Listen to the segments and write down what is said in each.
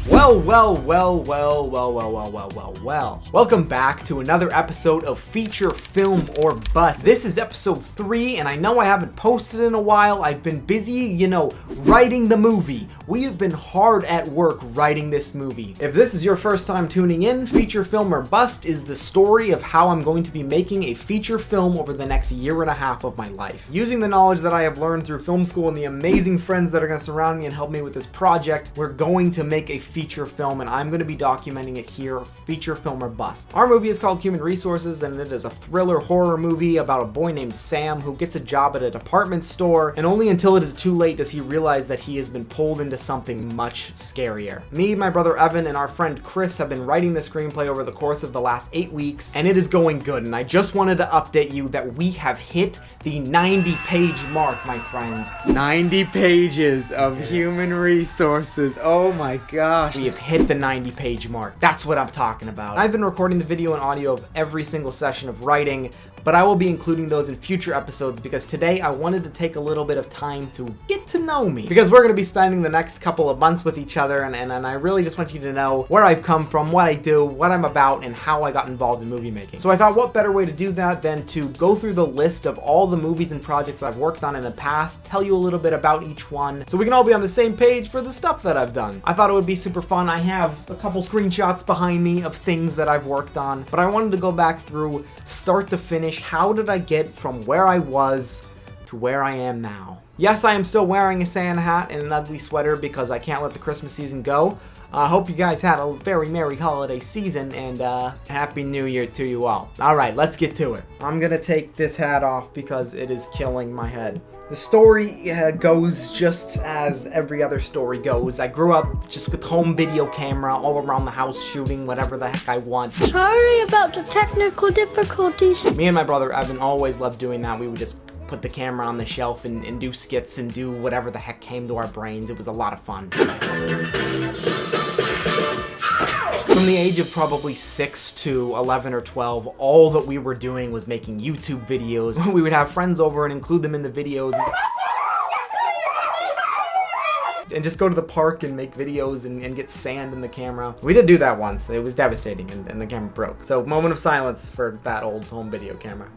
Well. Welcome back to another episode of Feature Film or Bust. This is episode 3, and I know I haven't posted in a while. I've been busy, writing the movie. We have been hard at work writing this movie. If this is your first time tuning in, Feature Film or Bust is the story of how I'm going to be making a feature film over the next year and a half of my life. Using the knowledge that I have learned through film school and the amazing friends that are going to surround me and help me with this project, we're going to make a feature film, and I'm going to be documenting it here, Feature Film or Bust. Our movie is called Human Resources, and it is a thriller horror movie about a boy named Sam who gets a job at a department store, and only until it is too late does he realize that he has been pulled into something much scarier. Me, my brother Evan, and our friend Chris have been writing the screenplay over the course of the last 8 weeks, and it is going good, and I just wanted to update you that we have hit the 90-page mark, my friend. 90 pages of Human Resources. Oh my gosh. We have hit the 90-page mark. That's what I'm talking about. I've been recording the video and audio of every single session of writing, but I will be including those in future episodes because today I wanted to take a little bit of time to get to know me. Because we're going to be spending the next couple of months with each other, and I really just want you to know where I've come from, what I do, what I'm about, and how I got involved in movie making. So I thought what better way to do that than to go through the list of all the movies and projects that I've worked on in the past, tell you a little bit about each one, so we can all be on the same page for the stuff that I've done. I thought it would be super fun. I have a couple screenshots behind me of things that I've worked on, but I wanted to go back through start to finish. How did I get from where I was to where I am now? Yes, I am still wearing a Santa hat and an ugly sweater because I can't let the Christmas season go. I hope you guys had a very merry holiday season, and Happy New Year to you all. Alright, let's get to it. I'm gonna take this hat off because it is killing my head. The story goes just as every other story goes. I grew up just with home video camera all around the house shooting whatever the heck I want. Sorry about the technical difficulties. Me and my brother Evan always loved doing that. We would just put the camera on the shelf and do skits and do whatever the heck came to our brains. It was a lot of fun. From the age of probably 6 to 11 or 12, all that we were doing was making YouTube videos. We would have friends over and include them in the videos. And just go to the park and make videos and get sand in the camera. We did do that once. It was devastating and the camera broke. So moment of silence for that old home video camera.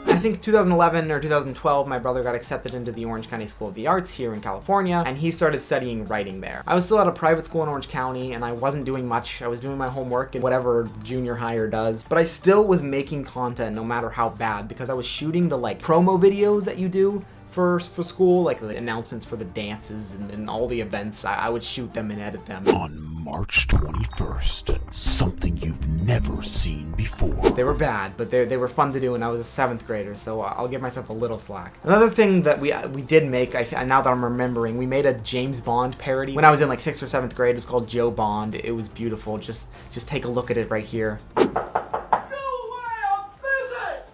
I think 2011 or 2012, my brother got accepted into the Orange County School of the Arts here in California, and he started studying writing there. I was still at a private school in Orange County, and I wasn't doing much. I was doing my homework and whatever junior higher does, but I still was making content no matter how bad because I was shooting the promo videos that you do for school, like the announcements for the dances and all the events. I would shoot them and edit them. On March 21st, something you've never seen before. They were bad, but they were fun to do, and I was a 7th grader, so I'll give myself a little slack. Another thing that we did make, now that I'm remembering, we made a James Bond parody when I was in 6th or 7th grade. It was called Joe Bond. It was beautiful. Just take a look at it right here.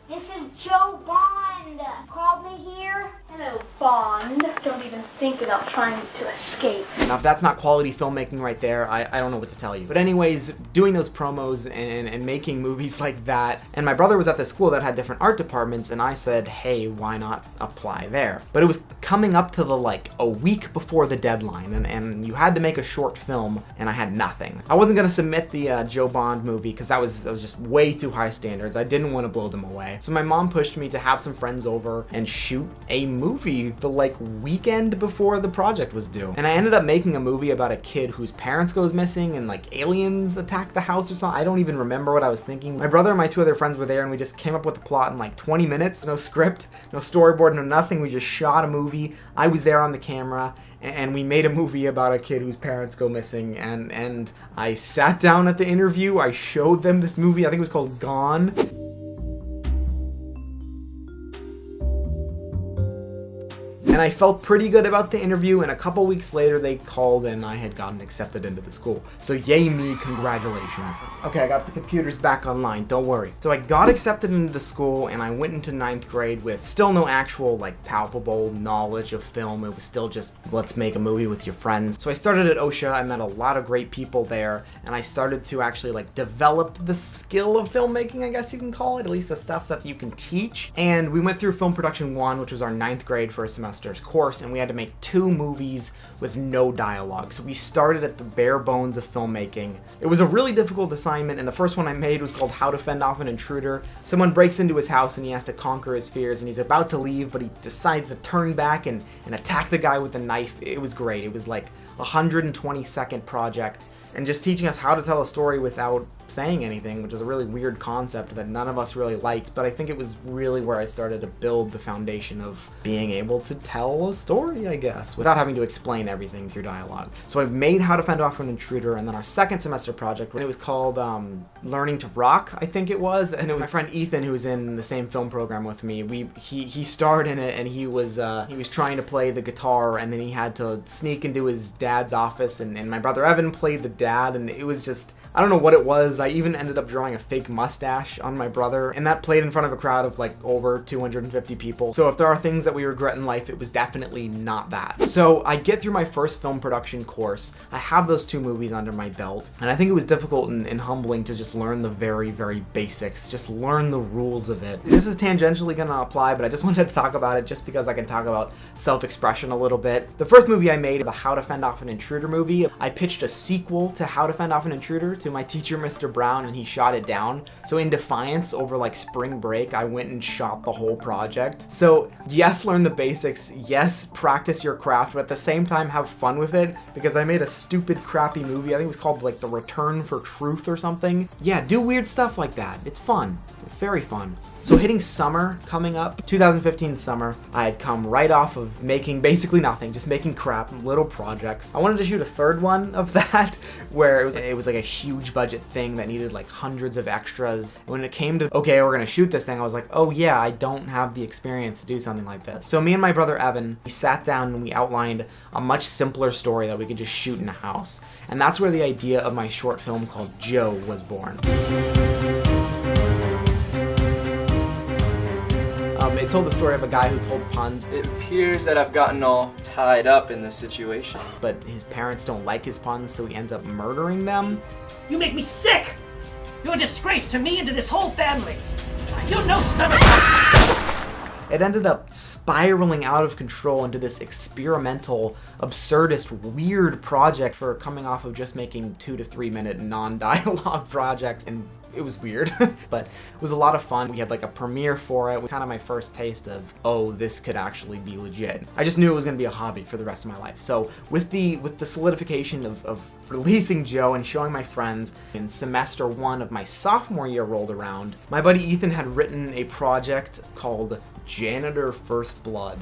This is Joe Bond. Called me here. Hello, Bond. Don't even think about trying to escape. Now, if that's not quality filmmaking right there, I don't know what to tell you. But anyways, doing those promos and making movies like that, and my brother was at the school that had different art departments, and I said, hey, why not apply there? But it was coming up to a week before the deadline, and you had to make a short film, and I had nothing. I wasn't gonna submit the Joe Bond movie because that was just way too high standards. I didn't want to blow them away. So my mom pushed me to have some friends over and shoot a movie the weekend before the project was due. And I ended up making a movie about a kid whose parents goes missing and aliens attack the house or something. I don't even remember what I was thinking. My brother and my 2 other friends were there, and we just came up with the plot in 20 minutes. No script, no storyboard, no nothing. We just shot a movie. I was there on the camera, and we made a movie about a kid whose parents go missing, and I sat down at the interview. I showed them this movie. I think it was called Gone. And I felt pretty good about the interview, and a couple weeks later they called and I had gotten accepted into the school. So yay me, congratulations. Okay, I got the computers back online, don't worry. So I got accepted into the school, and I went into 9th grade with still no actual palpable knowledge of film. It was still just, let's make a movie with your friends. So I started at OSHA. I met a lot of great people there, and I started to actually develop the skill of filmmaking, I guess you can call it, at least the stuff that you can teach. And we went through Film Production 1, which was our 9th grade for a semester. semester's course, and we had to make 2 movies with no dialogue. So we started at the bare bones of filmmaking. It was a really difficult assignment, and the first one I made was called How to Fend Off an Intruder. Someone breaks into his house and he has to conquer his fears, and he's about to leave, but he decides to turn back and attack the guy with a knife. It was great. It was like a 120-second project, and just teaching us how to tell a story without saying anything, which is a really weird concept that none of us really liked, but I think it was really where I started to build the foundation of being able to tell a story, I guess, without having to explain everything through dialogue. So I made How to Fend Off an Intruder, and then our second semester project, it was called Learning to Rock, I think it was, and it was my friend Ethan, who was in the same film program with me. He starred in it, and he was trying to play the guitar, and then he had to sneak into his dad's office, and my brother Evan played the dad, and it was just, I don't know what it was. I even ended up drawing a fake mustache on my brother, and that played in front of a crowd of like over 250 people. So if there are things that we regret in life, it was definitely not that. So I get through my first film production course. I have those 2 movies under my belt, and I think it was difficult and humbling to just learn the very, very basics, just learn the rules of it. This is tangentially gonna apply, but I just wanted to talk about it just because I can talk about self-expression a little bit. The first movie I made, the How to Fend Off an Intruder movie, I pitched a sequel to How to Fend Off an Intruder to my teacher, Mr. Brown, and he shot it down. So in defiance over like spring break, I went and shot the whole project. So yes, learn the basics, yes, practice your craft, but at the same time have fun with it, because I made a stupid crappy movie. I think it was called like The Return for Truth or something. Yeah, do weird stuff like that. It's fun. It's very fun. So hitting summer coming up, 2015 summer, I had come right off of making basically nothing, just making crap, little projects. I wanted to shoot a third one of that, where it was like a huge budget thing that needed like hundreds of extras. And when it came to, okay, we're gonna shoot this thing, I was like, oh yeah, I don't have the experience to do something like this. So me and my brother Evan, we sat down and we outlined a much simpler story that we could just shoot in a house. And that's where the idea of my short film called Joe was born. It told the story of a guy who told puns. It appears that I've gotten all tied up in this situation. But his parents don't like his puns, so he ends up murdering them. You make me sick! You're a disgrace to me and to this whole family! You're no son of... It ended up spiraling out of control into this experimental, absurdist, weird project for coming off of just making 2 to 3 minute non-dialogue projects, and it was weird, but it was a lot of fun. We had like a premiere for it. It was kind of my first taste of, oh, this could actually be legit. I just knew it was gonna be a hobby for the rest of my life. So with the solidification of releasing Joe and showing my friends, in semester 1 of my sophomore year rolled around, my buddy Ethan had written a project called Janitor First Blood,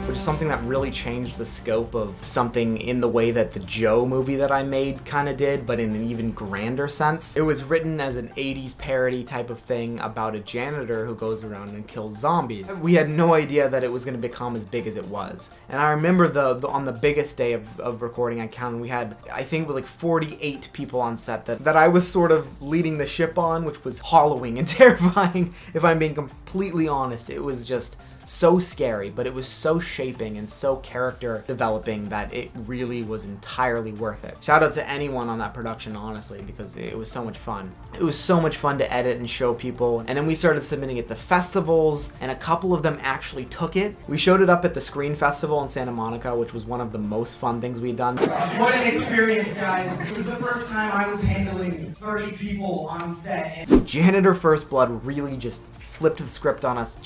which is something that really changed the scope of something in the way that the Joe movie that I made kind of did, but in an even grander sense. It was written as an 80s parody type of thing about a janitor who goes around and kills zombies. We had no idea that it was going to become as big as it was. And I remember on the biggest day of recording, I counted, we had, I think it was like 48 people on set that I was sort of leading the ship on, which was hollowing and terrifying, if I'm being completely honest. It was just so scary, but it was so shaping and so character developing that it really was entirely worth it. Shout out to anyone on that production, honestly, because it was so much fun. It was so much fun to edit and show people, and then we started submitting it to festivals, and a couple of them actually took it. We showed it up at the Screen Festival in Santa Monica, which was one of the most fun things we'd done. What an experience, guys. It was the first time I was handling 30 people on set. So Janitor First Blood really just flipped the script on us,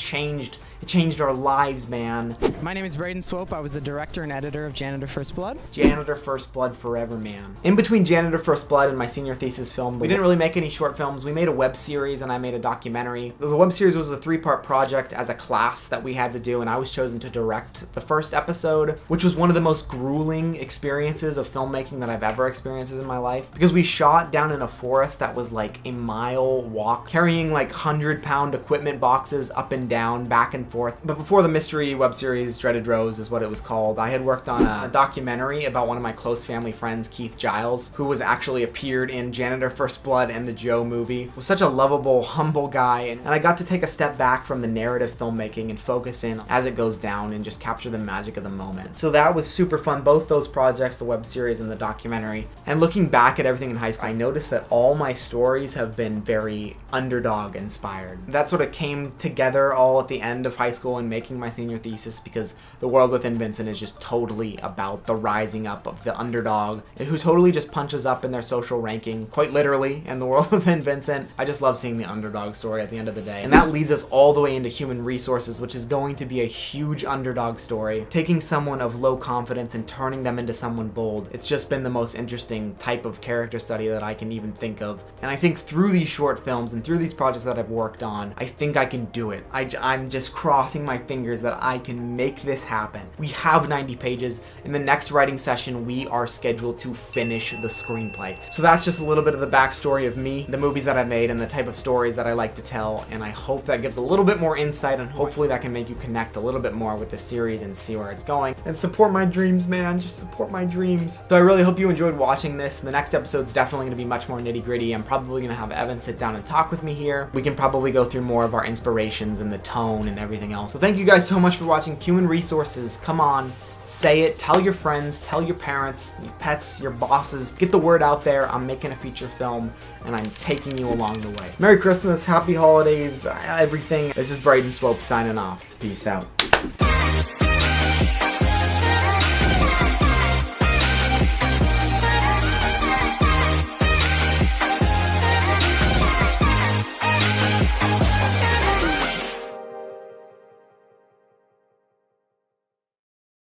it changed our lives, man. My name is Braden Swope. I was the director and editor of Janitor First Blood. Janitor First Blood forever, man. In between Janitor First Blood and my senior thesis film, we didn't really make any short films. We made a web series and I made a documentary. The web series was a 3-part project as a class that we had to do, and I was chosen to direct the first episode, which was one of the most grueling experiences of filmmaking that I've ever experienced in my life, because we shot down in a forest that was like a mile walk, carrying like 100-pound equipment boxes up and down, back and forth. But before the mystery web series, Dreaded Rose is what it was called, I had worked on a documentary about one of my close family friends, Keith Giles, who was actually appeared in Janitor First Blood and the Joe movie. Was such a lovable, humble guy, and I got to take a step back from the narrative filmmaking and focus in as it goes down and just capture the magic of the moment. So that was super fun, both those projects, the web series and the documentary. And looking back at everything in high school, I noticed that all my stories have been very underdog inspired. That sort of came together all at the end of high school and making my senior thesis, because The World Within Vincent is just totally about the rising up of the underdog who totally just punches up in their social ranking, quite literally, in The World Within Vincent. I just love seeing the underdog story at the end of the day. And that leads us all the way into Human Resources, which is going to be a huge underdog story, taking someone of low confidence and turning them into someone bold. It's just been the most interesting type of character study that I can even think of. And I think through these short films and through these projects that I've worked on, I think I can do it. I'm just crossing my fingers that I can make this happen. We have 90 pages. In the next writing session, we are scheduled to finish the screenplay. So that's just a little bit of the backstory of me, the movies that I've made, and the type of stories that I like to tell. And I hope that gives a little bit more insight, and hopefully that can make you connect a little bit more with the series and see where it's going. And support my dreams, man. Just support my dreams. So I really hope you enjoyed watching this. The next episode's definitely going to be much more nitty gritty. I'm probably going to have Evan sit down and talk with me here. We can probably go through more of our inspirations and the tone and everything else. So thank you guys so much for watching Human Resources. Come on, say it, tell your friends, tell your parents, your pets, your bosses, get the word out there. I'm making a feature film and I'm taking you along the way. Merry Christmas, happy holidays, everything. This is Braden Swope signing off. Peace out.